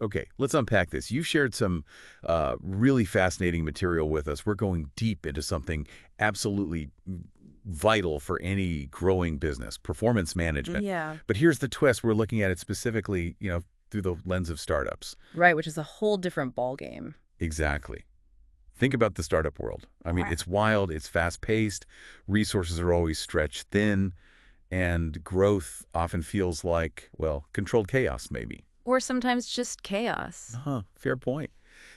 Okay, let's unpack this. You shared some really fascinating material with us. We're going deep into something absolutely vital for any growing business, performance management. Yeah. But here's the twist. We're looking at it specifically, through the lens of startups. Right, which is a whole different ballgame. Exactly. Think about the startup world. I mean, Wow. it's wild, it's fast-paced, resources are always stretched thin, and growth often feels like, well, controlled chaos, maybe. Or sometimes just chaos. Fair point.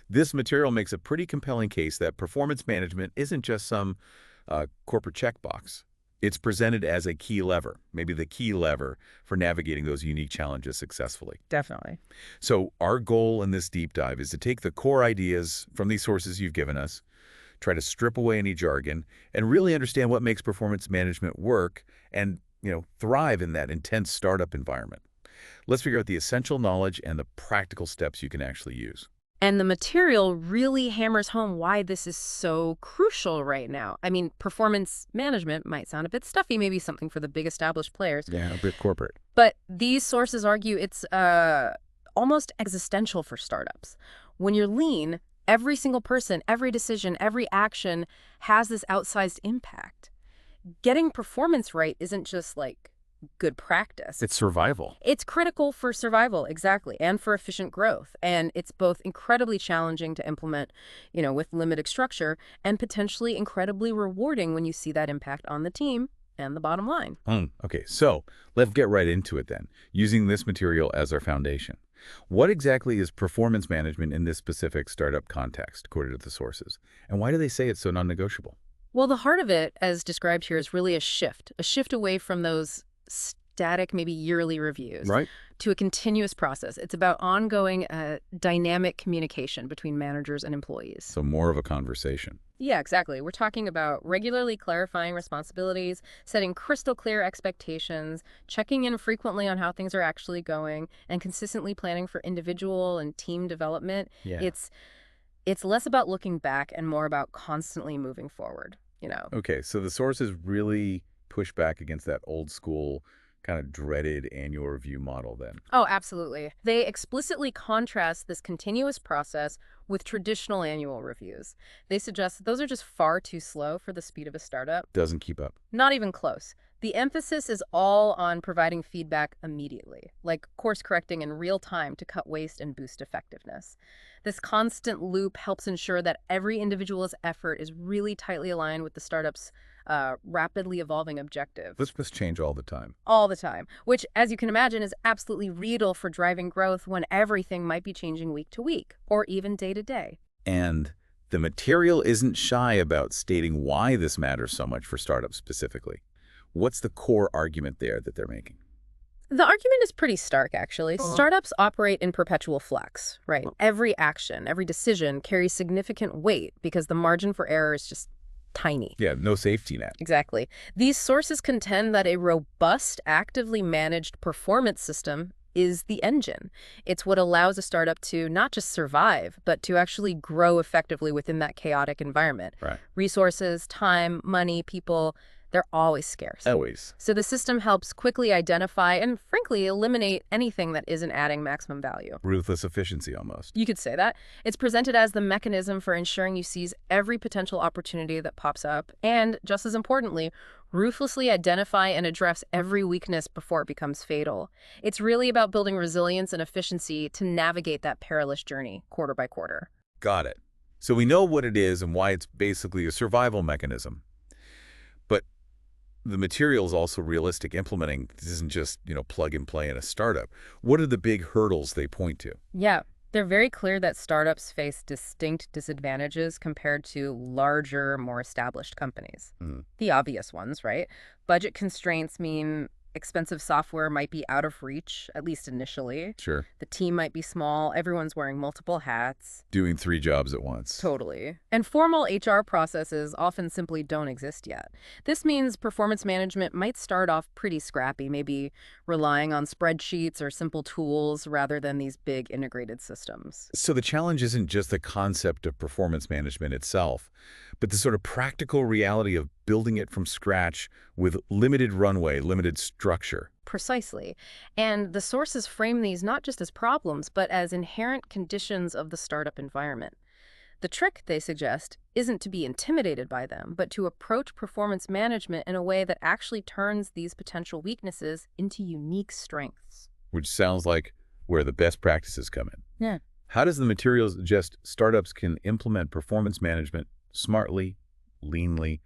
This material makes a pretty compelling case that performance management isn't just some corporate checkbox. It's presented as a key lever, maybe the key lever for navigating those unique challenges successfully. Definitely. So our goal in this deep dive is to take the core ideas from these sources you've given us, try to strip away any jargon, and really understand what makes performance management work and, thrive in that intense startup environment. Let's figure out the essential knowledge and the practical steps you can actually use. And the material really hammers home why this is so crucial right now. I mean, performance management might sound a bit stuffy, maybe something for the big established players, Yeah, a bit corporate. but these sources argue it's almost existential for startups. When you're lean, every single person, every decision, every action has this outsized impact. Getting performance right isn't just like good practice. It's survival. It's critical for survival, exactly, and for efficient growth. And it's both incredibly challenging to implement, with limited structure, and potentially incredibly rewarding when you see that impact on the team and the bottom line. Okay, so let's get right into it then, using this material as our foundation. What exactly is performance management in this specific startup context, according to the sources? And why do they say it's so non-negotiable? Well, the heart of it, as described here, is really a shift away from those static, maybe yearly reviews Right. to a continuous process. It's about ongoing dynamic communication between managers and employees. So more of a conversation. Yeah, exactly. We're talking about regularly clarifying responsibilities, setting crystal clear expectations, checking in frequently on how things are actually going, and consistently planning for individual and team development. Yeah. It's less about looking back and more about constantly moving forward. Okay, so the sources really push back against that old school, kind of dreaded annual review model then. Oh, absolutely. They explicitly contrast this continuous process with traditional annual reviews. They suggest that those are just far too slow for the speed of a startup. Doesn't keep up. Not even close. The emphasis is all on providing feedback immediately, like course correcting in real time to cut waste and boost effectiveness. This constant loop helps ensure that every individual's effort is really tightly aligned with the startup's rapidly evolving objectives. This must change all the time. All the time, which, as you can imagine, is absolutely vital for driving growth when everything might be changing week to week or even day to day. And the material isn't shy about stating why this matters so much for startups specifically. What's the core argument there that they're making? The argument is pretty stark, actually. Startups operate in perpetual flux, right? Every action, every decision carries significant weight because the margin for error is just tiny. Yeah, no safety net. Exactly. These sources contend that a robust, actively managed performance system is the engine. It's what allows a startup to not just survive, but to actually grow effectively within that chaotic environment. Right. Resources, time, money, people, they're always scarce. Always. So the system helps quickly identify and, frankly, eliminate anything that isn't adding maximum value. Ruthless efficiency almost. You could say that. It's presented as the mechanism for ensuring you seize every potential opportunity that pops up and, just as importantly, ruthlessly identify and address every weakness before it becomes fatal. It's really about building resilience and efficiency to navigate that perilous journey quarter by quarter. Got it. So we know what it is and why it's basically a survival mechanism. But the material is also realistic. Implementing this isn't just, plug and play in a startup. What are the big hurdles they point to? Yeah, they're very clear that startups face distinct disadvantages compared to larger, more established companies. Mm, The obvious ones, right? Budget constraints mean expensive software might be out of reach, at least initially. sure. The team might be small, everyone's wearing multiple hats. Doing 3 jobs at once. Totally. And formal HR processes often simply don't exist yet. This means performance management might start off pretty scrappy, maybe relying on spreadsheets or simple tools rather than these big integrated systems. So the challenge isn't just the concept of performance management itself, but the sort of practical reality of building it from scratch with limited runway, limited structure. Precisely. And the sources frame these not just as problems, but as inherent conditions of the startup environment. The trick, they suggest, isn't to be intimidated by them, but to approach performance management in a way that actually turns these potential weaknesses into unique strengths. Which sounds like where the best practices come in. Yeah. How does the material suggest startups can implement performance management smartly, leanly,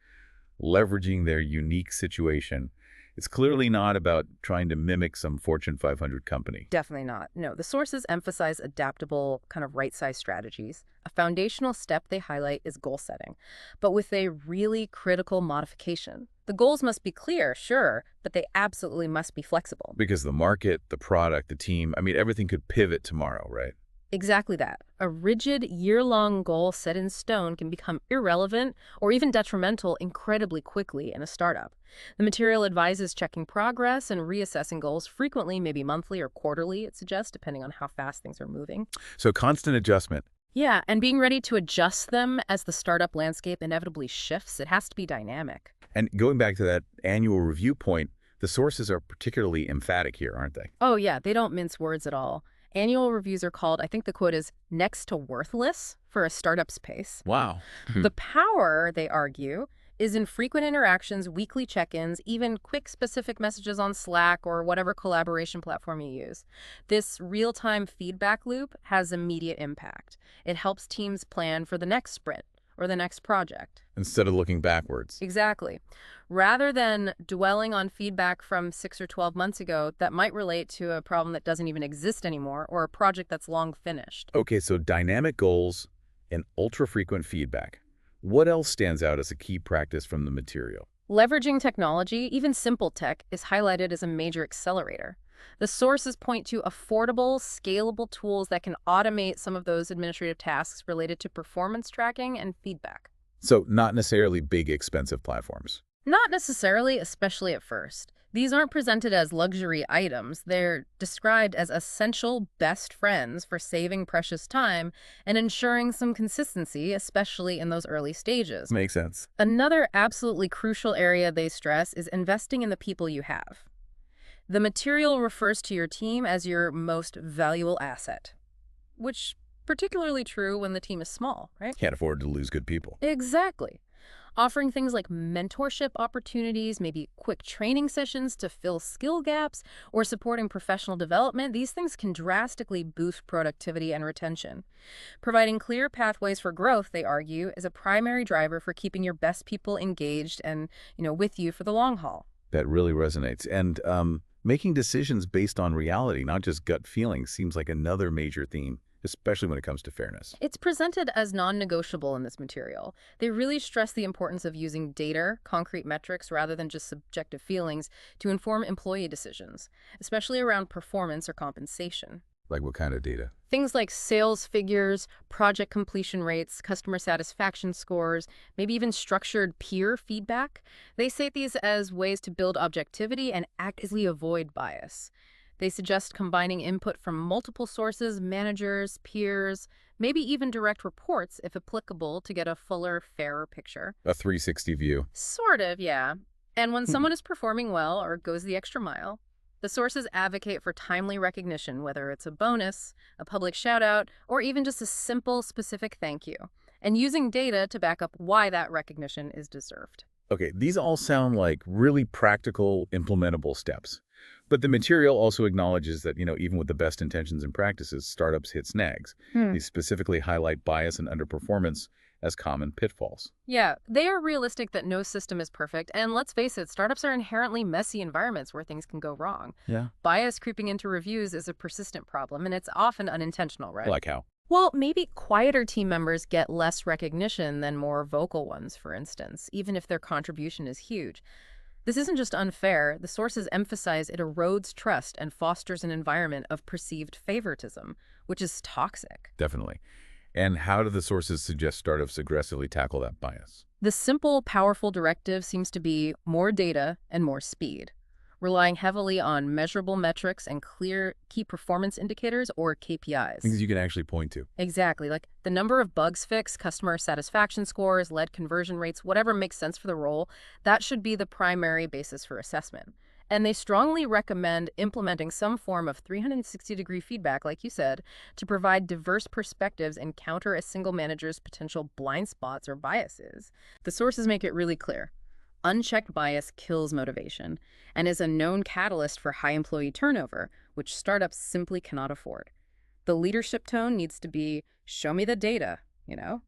leveraging their unique situation? It's clearly not about trying to mimic some Fortune 500 company. Definitely not. No, the sources emphasize adaptable, kind of right-sized strategies. A foundational step they highlight is goal setting, but with a really critical modification. The goals must be clear, sure, but they absolutely must be flexible. Because the market, the product, the team, everything could pivot tomorrow, right? Exactly that. A rigid, year-long goal set in stone can become irrelevant or even detrimental incredibly quickly in a startup. The material advises checking progress and reassessing goals frequently, maybe monthly or quarterly, it suggests, depending on how fast things are moving. So constant adjustment. Yeah, and being ready to adjust them as the startup landscape inevitably shifts. It has to be dynamic. And going back to that annual review point, the sources are particularly emphatic here, aren't they? Oh yeah, they don't mince words at all. Annual reviews are called, I think the quote is, next to worthless for a startup's pace. Wow. The power, they argue, is in frequent interactions, weekly check-ins, even quick specific messages on Slack or whatever collaboration platform you use. This real-time feedback loop has immediate impact. It helps teams plan for the next sprint or the next project. Instead of looking backwards. Exactly. Rather than dwelling on feedback from 6 or 12 months ago that might relate to a problem that doesn't even exist anymore or a project that's long finished. Okay, so dynamic goals and ultra-frequent feedback. What else stands out as a key practice from the material? Leveraging technology, even simple tech, is highlighted as a major accelerator. The sources point to affordable, scalable tools that can automate some of those administrative tasks related to performance tracking and feedback. So not necessarily big, expensive platforms. Not necessarily, especially at first. These aren't presented as luxury items. They're described as essential best friends for saving precious time and ensuring some consistency, especially in those early stages. Makes sense. Another absolutely crucial area they stress is investing in the people you have. The material refers to your team as your most valuable asset, which particularly true when the team is small, right? Can't afford to lose good people. Exactly. Offering things like mentorship opportunities, maybe quick training sessions to fill skill gaps, or supporting professional development, these things can drastically boost productivity and retention. Providing clear pathways for growth, they argue, is a primary driver for keeping your best people engaged and, with you for the long haul. That really resonates. And making decisions based on reality, not just gut feelings, seems like another major theme, especially when it comes to fairness. It's presented as non-negotiable in this material. They really stress the importance of using data, concrete metrics, rather than just subjective feelings to inform employee decisions, especially around performance or compensation. Like what kind of data? Things like sales figures, project completion rates, customer satisfaction scores, maybe even structured peer feedback. They cite these as ways to build objectivity and actively avoid bias. They suggest combining input from multiple sources, managers, peers, maybe even direct reports if applicable to get a fuller, fairer picture. A 360 view. Sort of, yeah. And when someone is performing well or goes the extra mile, the sources advocate for timely recognition, whether it's a bonus, a public shout-out, or even just a simple, specific thank you, and using data to back up why that recognition is deserved. Okay, these all sound like really practical, implementable steps. But the material also acknowledges that, even with the best intentions and practices, startups hit snags. They specifically highlight bias and underperformance as common pitfalls. Yeah, they are realistic that no system is perfect, and let's face it, startups are inherently messy environments where things can go wrong. Yeah. Bias creeping into reviews is a persistent problem, and it's often unintentional, right? Like how? Well, maybe quieter team members get less recognition than more vocal ones, for instance, even if their contribution is huge. This isn't just unfair. The sources emphasize it erodes trust and fosters an environment of perceived favoritism, which is toxic. Definitely. And how do the sources suggest startups aggressively tackle that bias? The simple, powerful directive seems to be more data and more speed, relying heavily on measurable metrics and clear key performance indicators or KPIs. Things you can actually point to. Exactly, like the number of bugs fixed, customer satisfaction scores, lead conversion rates, whatever makes sense for the role, that should be the primary basis for assessment. And they strongly recommend implementing some form of 360-degree feedback, like you said, to provide diverse perspectives and counter a single manager's potential blind spots or biases. The sources make it really clear. Unchecked bias kills motivation and is a known catalyst for high employee turnover, which startups simply cannot afford. The leadership tone needs to be, show me the data, you know?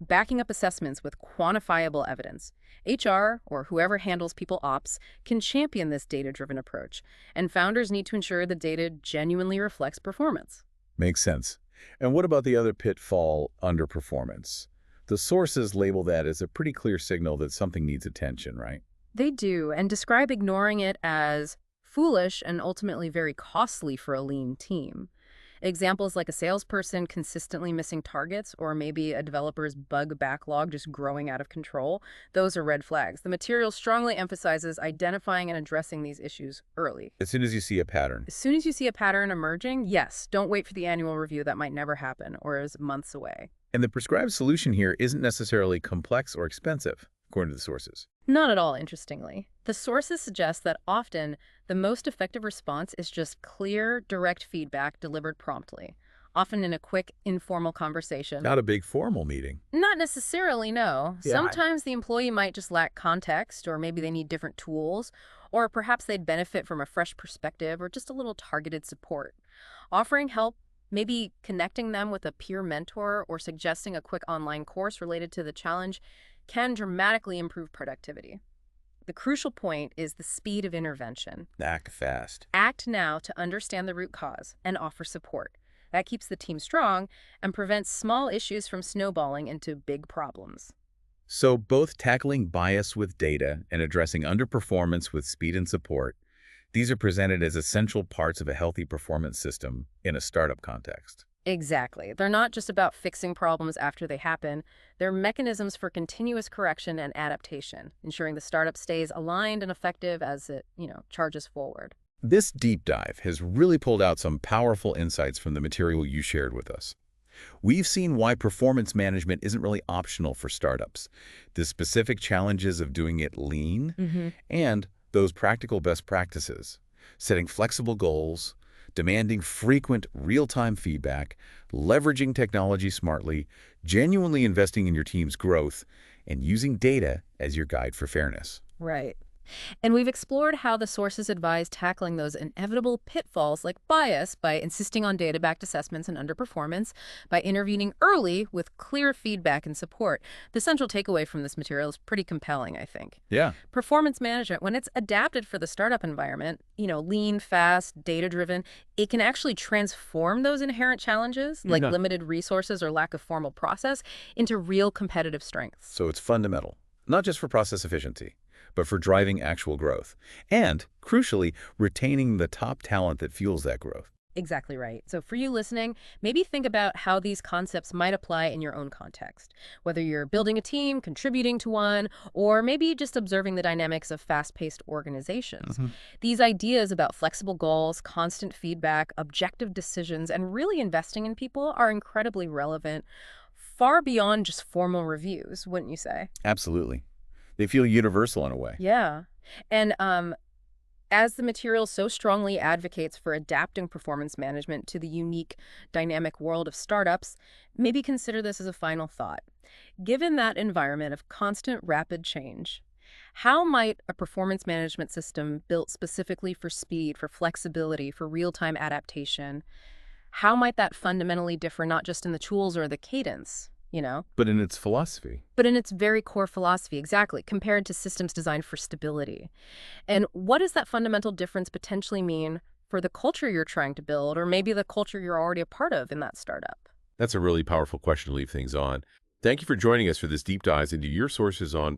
Backing up assessments with quantifiable evidence. HR, or whoever handles people ops, can champion this data-driven approach, and founders need to ensure the data genuinely reflects performance. Makes sense. And what about the other pitfall, underperformance? The sources label that as a pretty clear signal that something needs attention, right? They do, and describe ignoring it as foolish and ultimately very costly for a lean team. Examples like a salesperson consistently missing targets, or maybe a developer's bug backlog just growing out of control, those are red flags. The material strongly emphasizes identifying and addressing these issues early. As soon as you see a pattern. As soon as you see a pattern emerging, yes, don't wait for the annual review that might never happen or is months away. And the prescribed solution here isn't necessarily complex or expensive, according to the sources. Not at all, interestingly. The sources suggest that often the most effective response is just clear, direct feedback delivered promptly, often in a quick, informal conversation. Not a big formal meeting. Not necessarily, no. Yeah. Sometimes the employee might just lack context, or maybe they need different tools, or perhaps they'd benefit from a fresh perspective or just a little targeted support. Offering help, maybe connecting them with a peer mentor or suggesting a quick online course related to the challenge, can dramatically improve productivity. The crucial point is the speed of intervention. Act fast. Act now to understand the root cause and offer support. That keeps the team strong and prevents small issues from snowballing into big problems. So both tackling bias with data and addressing underperformance with speed and support, these are presented as essential parts of a healthy performance system in a startup context. Exactly. They're not just about fixing problems after they happen. They're mechanisms for continuous correction and adaptation, ensuring the startup stays aligned and effective as it, charges forward. This deep dive has really pulled out some powerful insights from the material you shared with us. We've seen why performance management isn't really optional for startups, the specific challenges of doing it lean, and those practical best practices, setting flexible goals, demanding frequent real-time feedback, leveraging technology smartly, genuinely investing in your team's growth, and using data as your guide for fairness. Right. And we've explored how the sources advise tackling those inevitable pitfalls like bias by insisting on data-backed assessments and underperformance, by intervening early with clear feedback and support. The central takeaway from this material is pretty compelling, I think. Yeah. Performance management, when it's adapted for the startup environment, lean, fast, data-driven, it can actually transform those inherent challenges, like limited resources or lack of formal process, into real competitive strengths. So it's fundamental, not just for process efficiency, but for driving actual growth. And, crucially, retaining the top talent that fuels that growth. Exactly right. So for you listening, maybe think about how these concepts might apply in your own context, whether you're building a team, contributing to one, or maybe just observing the dynamics of fast-paced organizations. These ideas about flexible goals, constant feedback, objective decisions, and really investing in people are incredibly relevant, far beyond just formal reviews, wouldn't you say? Absolutely. They feel universal in a way. Yeah. And as the material so strongly advocates for adapting performance management to the unique, dynamic world of startups, maybe consider this as a final thought. Given that environment of constant, rapid change, how might a performance management system built specifically for speed, for flexibility, for real-time adaptation, how might that fundamentally differ not just in the tools or the cadence, But in its philosophy. but in its very core philosophy, exactly, compared to systems designed for stability? And what does that fundamental difference potentially mean for the culture you're trying to build, or maybe the culture you're already a part of in that startup? That's a really powerful question to leave things on. Thank you for joining us for this deep dive into your sources on